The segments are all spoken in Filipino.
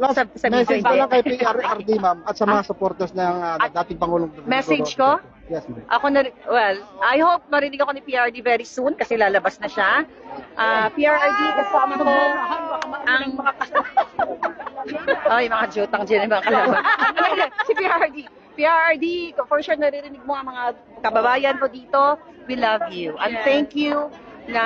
Last sa message ko video. lang kay PRRD, ma'am, at sa mga supporters ng dating Pangulong Rodrigo Message Duterte. ko? Yes, ma'am. Ako na, well, I hope marinig ako ni PRD very soon kasi lalabas na siya. PRD, kasama ko ang ay, mga jutang dyan, mga kalaban. Si PRD. PRD, for sure naririnig mo ang mga kababayan mo dito. We love you. And thank you na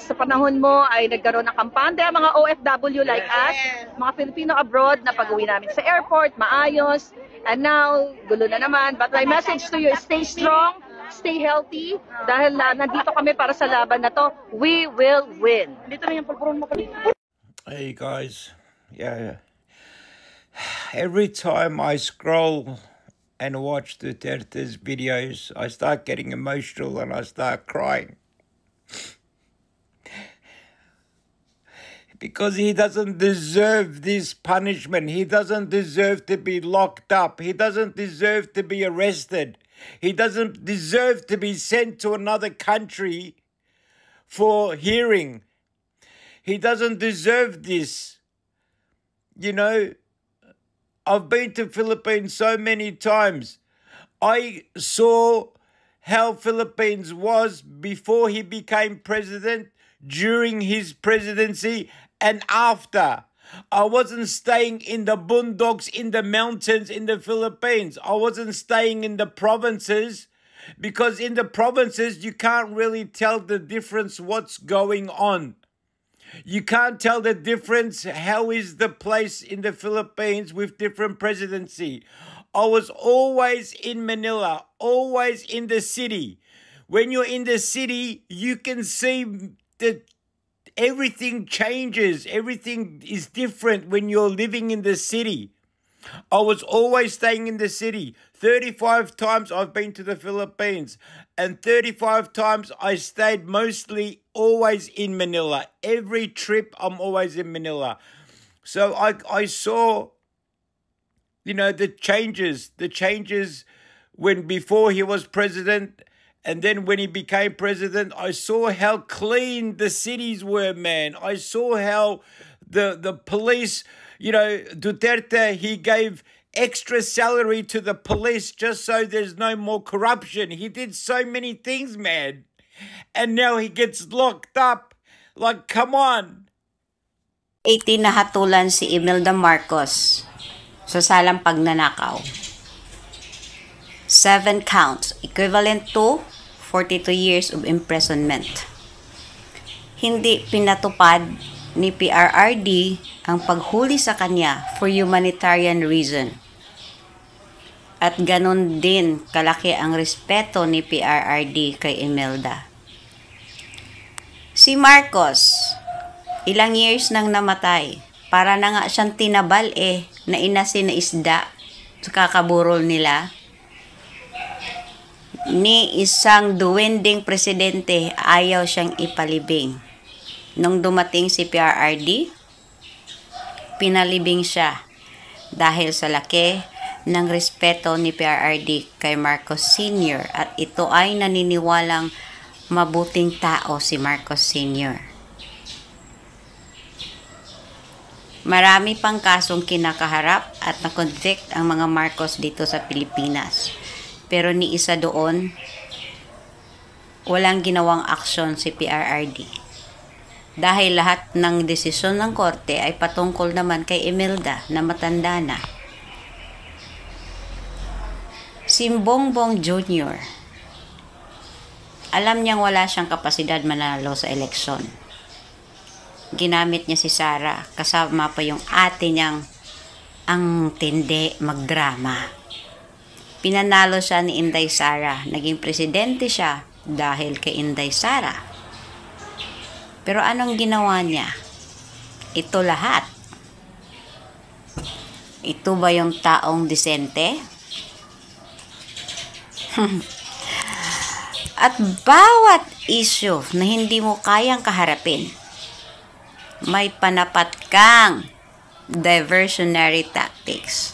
sa panahon mo ay nagkaroon ng kampante ang mga OFW like us, mga Filipino abroad na pag-uwi namin sa airport, maayos. And now, gulo na naman. But my message to you is stay strong, stay healthy, dahil nandito kami para sa laban na to. We will win. Dito na yung pulpuron mo. Hey guys, yeah. Every time I scroll and watch Duterte's videos, I start getting emotional and I start crying. Because he doesn't deserve this punishment. He doesn't deserve to be locked up. He doesn't deserve to be arrested. He doesn't deserve to be sent to another country for hearing. He doesn't deserve this. You know, I've been to Philippines so many times. I saw how Philippines was before he became president, during his presidency, and after. I wasn't staying in the boondocks, in the mountains in the Philippines. I wasn't staying in the provinces, because in the provinces you can't really tell the difference what's going on. You can't tell the difference. How is the place in the Philippines with different presidency? I was always in Manila, always in the city. When you're in the city, you can see that everything changes. Everything is different when you're living in the city. I was always staying in the city. 35 times I've been to the Philippines, and 35 times I stayed mostly always in Manila. Every trip I'm always in Manila. So I saw, you know, the changes when before he was president, and then when he became president. I saw how clean the cities were, man. I saw how the police, you know, Duterte, he gave extra salary to the police just so there's no more corruption. He did so many things, man. And now he gets locked up. Like, come on. 18 na hatulan si Imelda Marcos sa salang pagnanakaw. 7 counts, equivalent to 42 years of imprisonment. Hindi pinatupad ni PRRD ang paghuli sa kanya for humanitarian reason. At ganun din kalaki ang respeto ni PRRD kay Imelda. Si Marcos, ilang years nang namatay. Para na nga siyang tinabal na inasin na isda sa kakaburol nila. Ni isang duwending presidente, ayaw siyang ipalibing. Nung dumating si PRRD, pinalibing siya dahil sa laki ng respeto ni PRRD kay Marcos Sr. At ito ay naniniwalang mabuting tao si Marcos Sr. Marami pang kasong kinakaharap at na-convict ang mga Marcos dito sa Pilipinas. Pero ni isa doon, walang ginawang aksyon si PRRD. Dahil lahat ng desisyon ng korte ay patungkol naman kay Imelda na matanda na. Si Bongbong Jr., alam niyang wala siyang kapasidad manalo sa eleksyon. Ginamit niya si Sara, kasama pa yung ate niyang ang tindi magdrama. Pinanalo siya ni Inday Sara. Naging presidente siya dahil kay Inday Sara. Pero anong ginawa niya? Ito lahat. Ito ba yung taong disente? At bawat issue na hindi mo kayang kaharapin, may panapat kang diversionary tactics.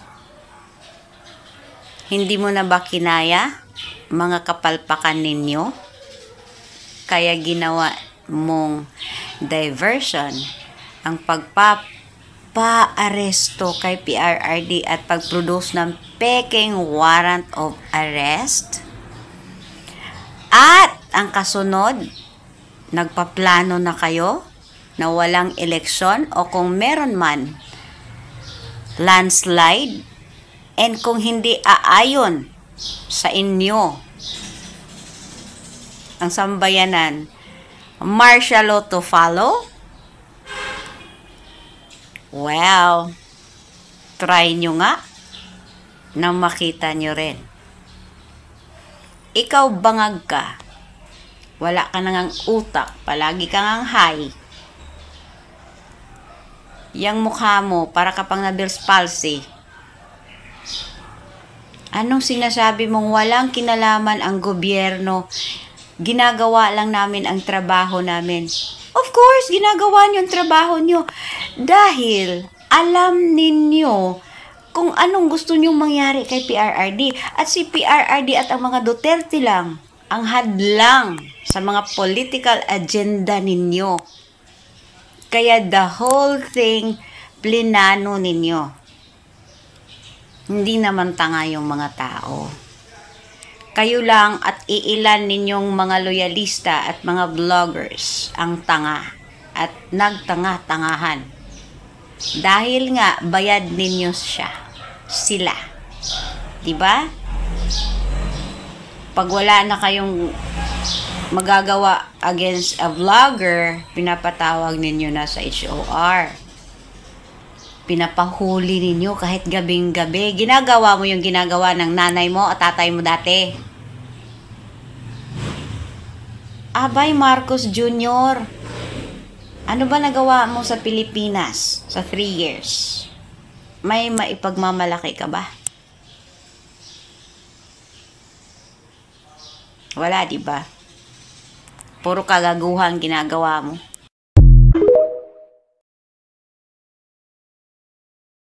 Hindi mo na ba kinaya mga kapalpakan ninyo? Kaya ginawa mong diversion ang pagpapa-aresto kay PRRD at pag-produce ng peking warrant of arrest. At ang kasunod, nagpaplano na kayo na walang eleksyon o kung meron man, landslide, and kung hindi aayon sa inyo ang sambayanan, martial law to follow. Well, try nyo nga na makita nyo rin. Ikaw bangag ka, wala ka nang utak, palagi ka ngang high. Yang mukha mo, para ka pang na-Bell's palsy. Anong sinasabi mong walang kinalaman ang gobyerno? Ginagawa lang namin ang trabaho namin. Of course, ginagawa niyo ang trabaho niyo. Dahil alam ninyo kung anong gusto niyong mangyari kay PRRD. At si PRRD at ang mga Duterte lang ang hadlang sa mga political agenda ninyo. Kaya the whole thing, plinano ninyo. Hindi naman tanga yung mga tao. Kayo lang at iilan ninyong mga loyalista at mga vloggers ang tanga at nagtanga-tangahan. Dahil nga, bayad ninyo sila. Diba? Pag wala na kayong magagawa against a vlogger, pinapatawag ninyo na sa HOR. Pinapahuli ninyo kahit gabing-gabi. Ginagawa mo yung ginagawa ng nanay mo at tatay mo dati. Abay, Marcos Jr., ano ba nagawa mo sa Pilipinas sa 3 years? May maipagmamalaki ka ba? Wala, di ba? Puro kagaguhan ginagawa mo.